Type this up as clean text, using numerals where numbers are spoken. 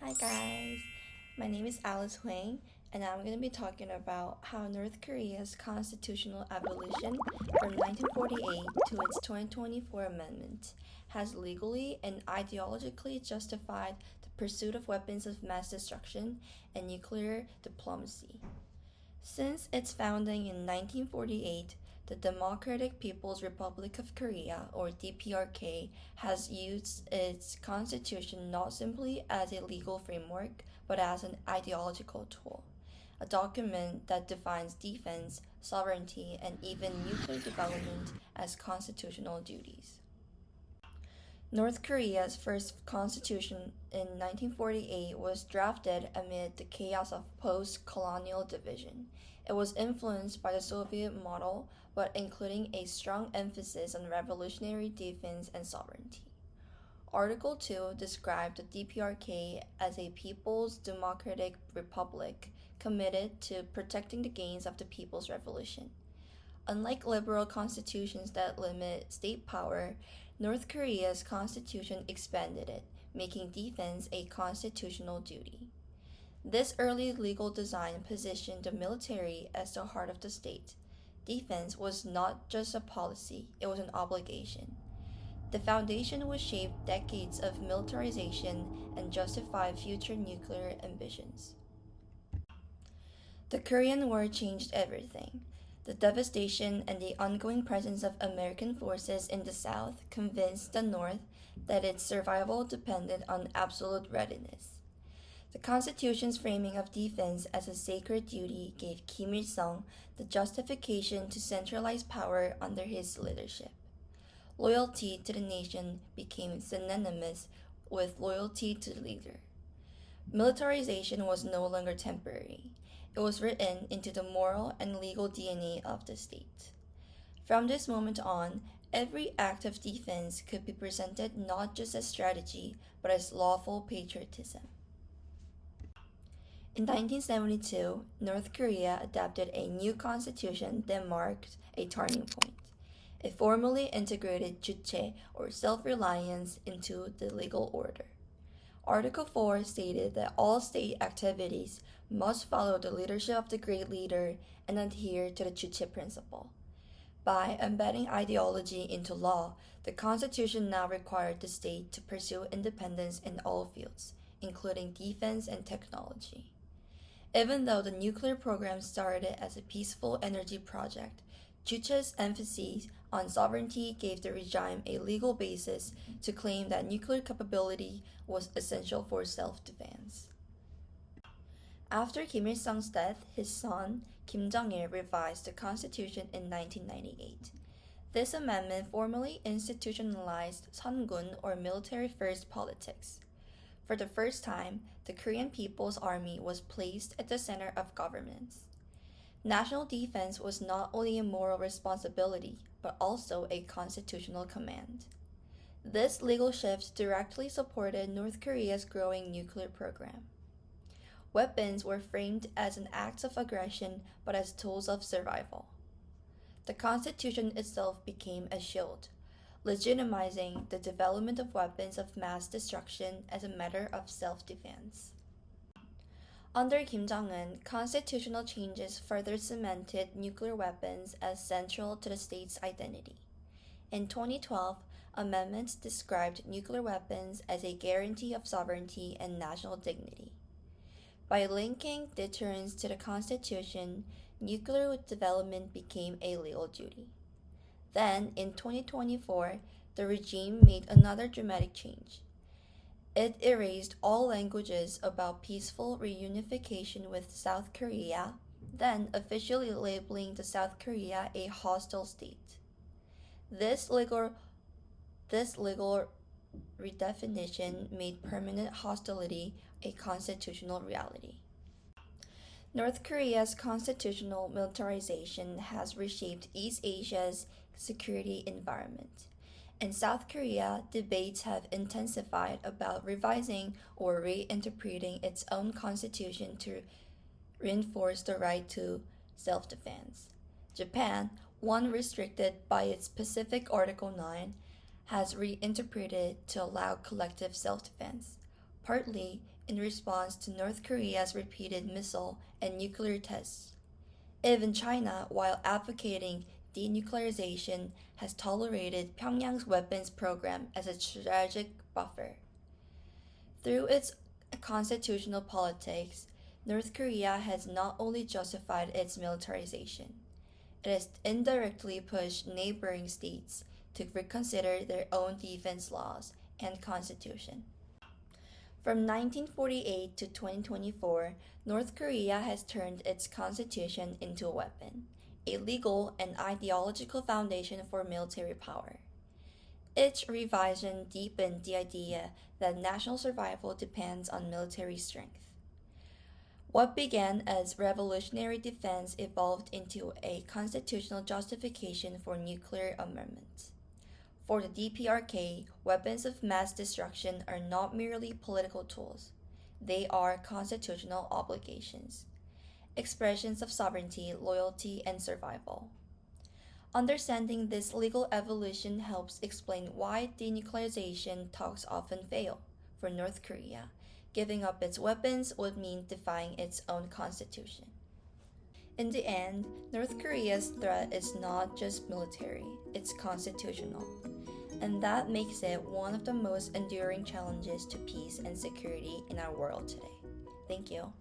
Hi guys, my name is Alice Huang, and I'm going to be talking about how North Korea's constitutional evolution from 1948 to its 2024 amendment has legally and ideologically justified the pursuit of weapons of mass destruction and nuclear diplomacy. Since its founding in 1948, the Democratic People's Republic of Korea, or DPRK, has used its constitution not simply as a legal framework, but as an ideological tool, a document that defines defense, sovereignty, and even nuclear development as constitutional duties. North Korea's first constitution in 1948 was drafted amid the chaos of post colonial division. It was influenced by the Soviet model, but including a strong emphasis on revolutionary defense and sovereignty. Article 2 described the DPRK as a People's Democratic Republic committed to protecting the gains of the People's Revolution. Unlike liberal constitutions that limit state power, North Korea's constitution expanded it, making defense a constitutional duty. This early legal design positioned the military as the heart of the state. Defense was not just a policy, it was an obligation. The foundation would shape decades of militarization and justify future nuclear ambitions. The Korean War changed everything. The devastation and the ongoing presence of American forces in the South convinced the North that its survival depended on absolute readiness. The Constitution's framing of defense as a sacred duty gave Kim Il sung the justification to centralize power under his leadership. Loyalty to the nation became synonymous with loyalty to the leader. Militarization was no longer temporary. It was written into the moral and legal DNA of the state. From this moment on, every act of defense could be presented not just as strategy, but as lawful patriotism. In 1972, North Korea adopted a new constitution that marked a turning point. It formally integrated 주체, or self-reliance, into the legal order. Article 4 stated that all state activities must follow the leadership of the great leader and adhere to the 주체 principle. By embedding ideology into law, the Constitution now required the state to pursue independence in all fields, including defense and technology. Even though the nuclear program started as a peaceful energy project, Juche's emphasis on sovereignty gave the regime a legal basis to claim that nuclear capability was essential for self-defense. After Kim Il sung's death, his son, Kim Jong-il, revised the constitution in 1998. This amendment formally institutionalized Sungun, or military-first politics. For the first time, the Korean People's Army was placed at the center of governance. National defense was not only a moral responsibility, but also a constitutional command. This legal shift directly supported North Korea's growing nuclear program. Weapons were framed as an act of aggression, but as tools of survival. The Constitution itself became a shield, legitimizing the development of weapons of mass destruction as a matter of self-defense. Under Kim Jong-un, constitutional changes further cemented nuclear weapons as central to the state's identity. In 2012, amendments described nuclear weapons as a guarantee of sovereignty and national dignity. By linking deterrence to the Constitution, nuclear development became a legal duty. Then, in 2024, the regime made another dramatic change. It erased all languages about peaceful reunification with South Korea, then officially labeling the South Korea a hostile state. This legal redefinition made permanent hostility a constitutional reality. North Korea's constitutional militarization has reshaped East Asia's security environment. In South Korea, debates have intensified about revising or reinterpreting its own constitution to reinforce the right to self-defense. Japan, one restricted by its Pacific Article 9, has reinterpreted to allow collective self-defense. Partly, in response to North Korea's repeated missile and nuclear tests. Even China, while advocating denuclearization, has tolerated Pyongyang's weapons program as a strategic buffer. Through its constitutional politics, North Korea has not only justified its militarization, it has indirectly pushed neighboring states to reconsider their own defense laws and constitution. From 1948 to 2024, North Korea has turned its constitution into a weapon, a legal and ideological foundation for military power. Each revision deepened the idea that national survival depends on military strength. What began as revolutionary defense evolved into a constitutional justification for nuclear armament. For the DPRK, weapons of mass destruction are not merely political tools, they are constitutional obligations, expressions of sovereignty, loyalty, and survival. Understanding this legal evolution helps explain why denuclearization talks often fail for North Korea. Giving up its weapons would mean defying its own constitution. In the end, North Korea's threat is not just military, it's constitutional. And that makes it one of the most enduring challenges to peace and security in our world today. Thank you.